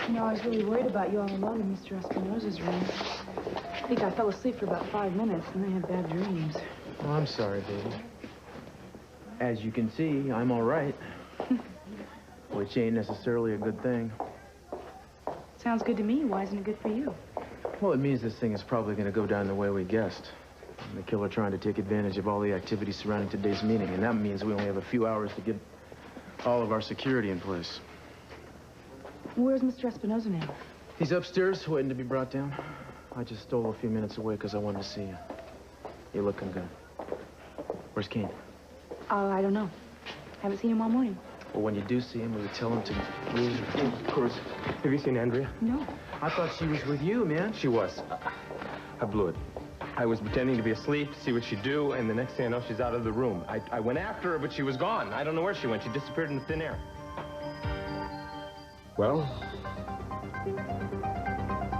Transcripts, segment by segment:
You know, I was really worried about you all alone in Mr. Espinosa's room. I think I fell asleep for about 5 minutes, and I had bad dreams. Oh, I'm sorry, baby. As you can see, I'm all right. Which ain't necessarily a good thing. Sounds good to me. Why isn't it good for you? Well, it means this thing is probably going to go down the way we guessed. And the killer trying to take advantage of all the activity surrounding today's meeting. And that means we only have a few hours to get all of our security in place. Where's Mr. Espinosa now? He's upstairs waiting to be brought down. I just stole a few minutes away because I wanted to see you. You're looking good. Where's Kane? I don't know. Haven't seen him all morning. Well, when you do see him, will you tell him to... Cruz, have you seen Andrea? No. I thought she was with you, man. She was. I blew it. I was pretending to be asleep, see what she'd do, and the next thing I know, she's out of the room. I went after her, but she was gone. I don't know where she went. She disappeared in thin air. Well,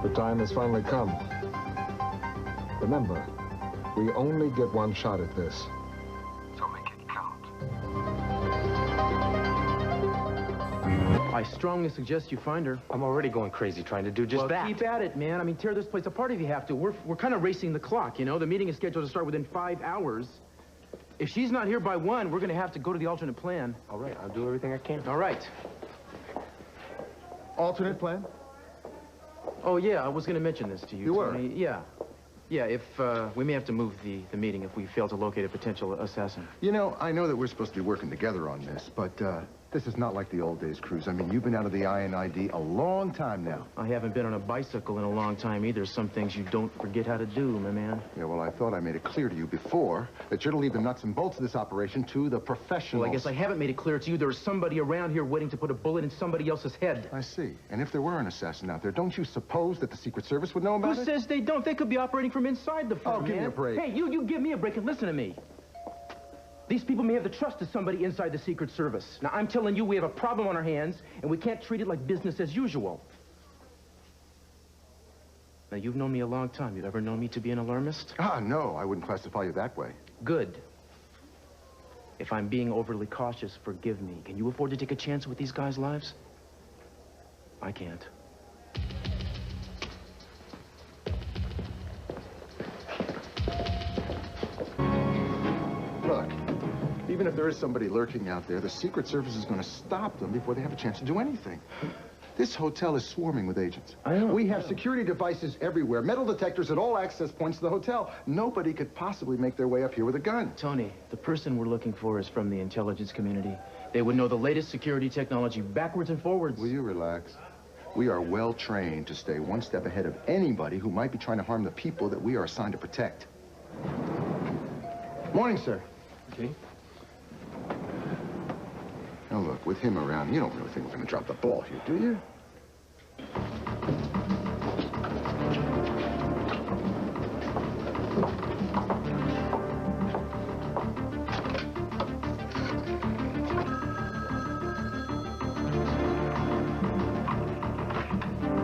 the time has finally come. Remember, we only get one shot at this. So make it count. I strongly suggest you find her. I'm already going crazy trying to do just that. Keep at it, man. I mean, tear this place apart if you have to. We're kind of racing the clock, you know? The meeting is scheduled to start within 5 hours. If she's not here by 1, we're going to have to go to the alternate plan. All right, I'll do everything I can. All right. Alternate plan? Oh, yeah, I was going to mention this to you, You were? Tony. Yeah. Yeah, if, we may have to move the meeting if we fail to locate a potential assassin. You know, I know that we're supposed to be working together on this, but, this is not like the old days, Cruz. I mean, you've been out of the INID a long time now. I haven't been on a bicycle in a long time either. Some things you don't forget how to do, my man. Yeah, well, I thought I made it clear to you before that you're to leave the nuts and bolts of this operation to the professionals. Well, I guess I haven't made it clear to you. There is somebody around here waiting to put a bullet in somebody else's head. I see. And if there were an assassin out there, don't you suppose that the Secret Service would know about it? Who says they don't? They could be operating from inside the firm, Oh, give me a break. Hey, you give me a break and listen to me. These people may have the trust of somebody inside the Secret Service. Now, I'm telling you, we have a problem on our hands, and we can't treat it like business as usual. Now, you've known me a long time. You've ever known me to be an alarmist? Ah, no, I wouldn't classify you that way. Good. If I'm being overly cautious, forgive me. Can you afford to take a chance with these guys' lives? I can't. Look, even if there is somebody lurking out there, the Secret Service is going to stop them before they have a chance to do anything. This hotel is swarming with agents. I know. We have security devices everywhere, metal detectors at all access points to the hotel. Nobody could possibly make their way up here with a gun. Tony, the person we're looking for is from the intelligence community. They would know the latest security technology backwards and forwards. Will you relax? We are well trained to stay one step ahead of anybody who might be trying to harm the people that we are assigned to protect. Morning, sir. Okay. Now, look, with him around, you don't really think we're going to drop the ball here, do you?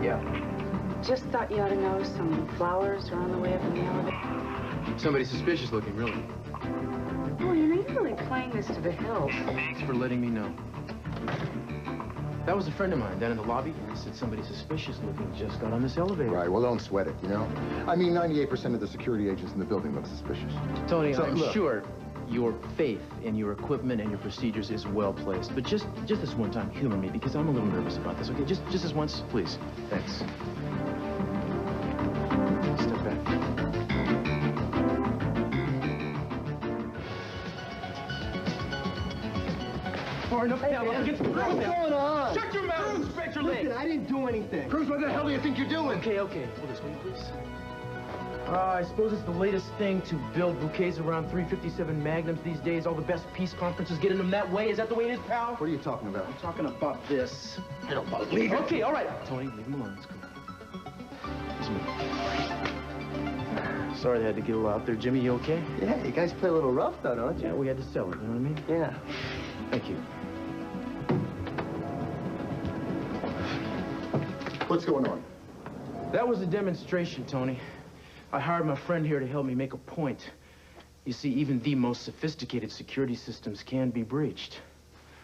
Yeah. Just thought you ought to know some flowers are on the way up in the elevator. Somebody suspicious looking, really. Oh, you're really playing this to the hilt. Thanks for letting me know. That was a friend of mine down in the lobby. He said somebody suspicious looking just got on this elevator. Right, well, don't sweat it, you know? I mean, 98% of the security agents in the building look suspicious. Tony, So, I'm look. sure your faith in your equipment and your procedures is well placed. But just this one time, humor me, because I'm a little nervous about this, okay? Just this once, please. Thanks. Step back. Far enough down, up against the wall What's now. going on? Shut your mouth and spread your legs. Listen, I didn't do anything. Cruz, what the hell do you think you're doing? Okay. Hold this, will you please? I suppose it's the latest thing to build bouquets around 357 Magnums these days. All the best peace conferences get in them that way. Is that the way it is, pal? What are you talking about? I'm talking about this. I don't believe it. Okay, all right. Tony, leave him alone. Let's go. Let's move. Sorry I had to get a little out there. Jimmy, you okay? Yeah, you guys play a little rough, though, don't you? Yeah, we had to sell it, you know what I mean? Yeah. Thank you. What's going on? That was a demonstration, Tony. I hired my friend here to help me make a point. You see, even the most sophisticated security systems can be breached.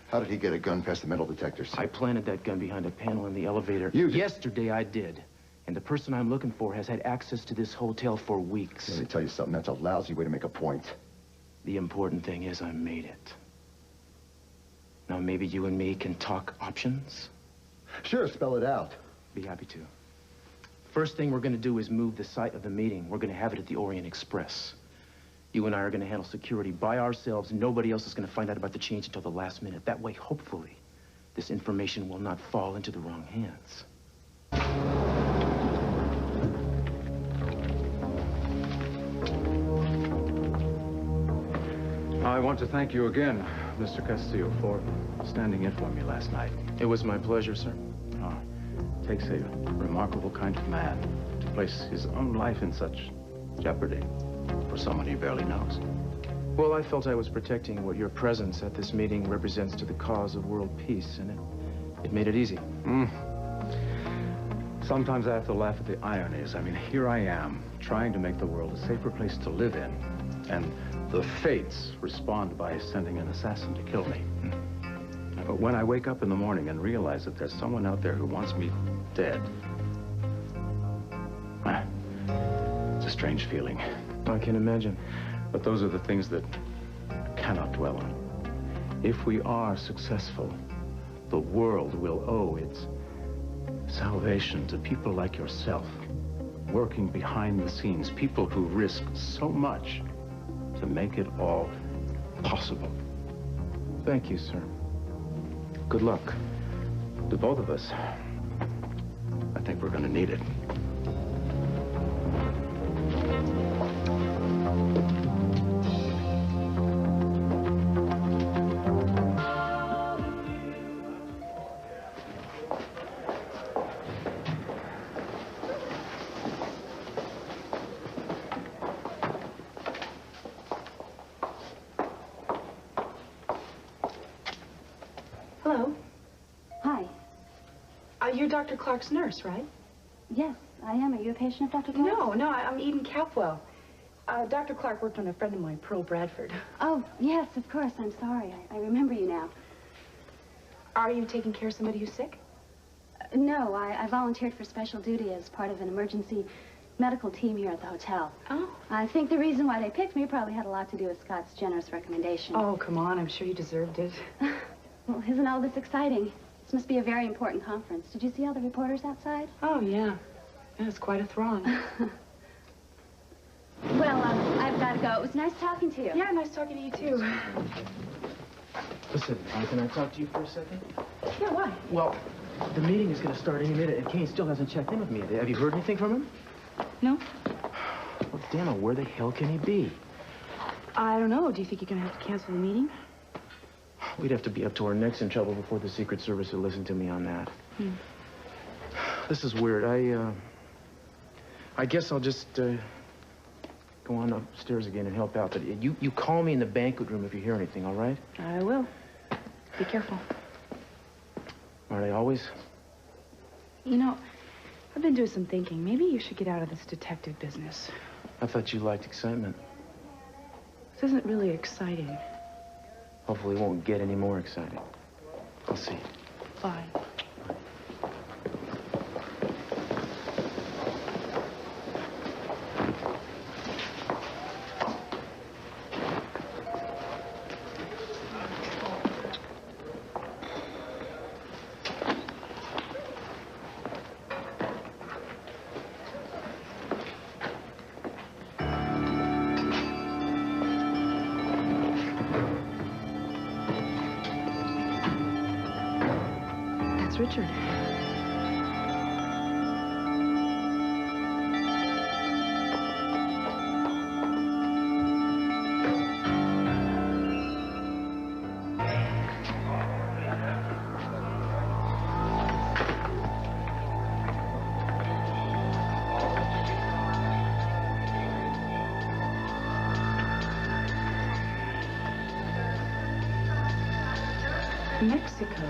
How did he get a gun past the metal detectors? I planted that gun behind a panel in the elevator. You did? Yesterday I did. And the person I'm looking for has had access to this hotel for weeks. Let me tell you something. That's a lousy way to make a point. The important thing is I made it. Now maybe you and me can talk options? Sure, spell it out. Be happy to. First thing we're going to do is move the site of the meeting. We're going to have it at the Orient Express. You and I are going to handle security by ourselves. Nobody else is going to find out about the change until the last minute. That way, hopefully, this information will not fall into the wrong hands. I want to thank you again, Mr. Castillo, for standing in for me last night. It was my pleasure, sir. It takes a remarkable kind of man to place his own life in such jeopardy for someone he barely knows. Well, I felt I was protecting what your presence at this meeting represents to the cause of world peace, and it made it easy. Sometimes I have to laugh at the ironies. I mean, here I am, trying to make the world a safer place to live in, and the fates respond by sending an assassin to kill me. But when I wake up in the morning and realize that there's someone out there who wants me dead, it's a strange feeling. I can imagine. But those are the things that I cannot dwell on. If we are successful, the world will owe its salvation to people like yourself, working behind the scenes, people who risk so much to make it all possible. Thank you, sir. Good luck. To both of us. I think we're going to need it. Hello. Hi. You're Dr. Clark's nurse, right? Yes, I am. Are you a patient of Dr. Clark? No, I'm Eden Capwell. Dr. Clark worked on a friend of mine, Pearl Bradford. Oh, yes, of course. I'm sorry. I remember you now. Are you taking care of somebody who's sick? No, I volunteered for special duty as part of an emergency medical team here at the hotel. Oh. I think the reason why they picked me probably had a lot to do with Scott's generous recommendation. Oh, come on. I'm sure you deserved it. Well, isn't all this exciting? This must be a very important conference. Did you see all the reporters outside? Oh, yeah. Yeah, it's quite a throng. Well, I've got to go. It was nice talking to you. Yeah, nice talking to you, too. Listen, can I talk to you for a second? Yeah, why? Well, the meeting is going to start any minute, and Kane still hasn't checked in with me. Have you heard anything from him? No? Well, damn it, where the hell can he be? I don't know. Do you think you're going to have to cancel the meeting? We'd have to be up to our necks in trouble before the Secret Service would listen to me on that. This is weird. I guess I'll just go on upstairs again and help out. But you call me in the banquet room if you hear anything, all right? I will. Be careful. Are they always? You know, I've been doing some thinking. Maybe you should get out of this detective business. I thought you liked excitement. This isn't really exciting. Hopefully it won't get any more exciting. I'll see. Bye. Richard. Mexico.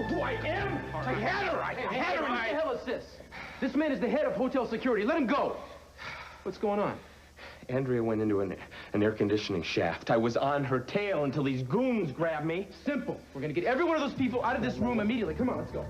Who I am? I had her! I had her! What the hell is this? This man is the head of hotel security. Let him go. What's going on? Andrea went into an air conditioning shaft. I was on her tail until these goons grabbed me. Simple. We're gonna get every one of those people out of this room immediately. Come on, let's go.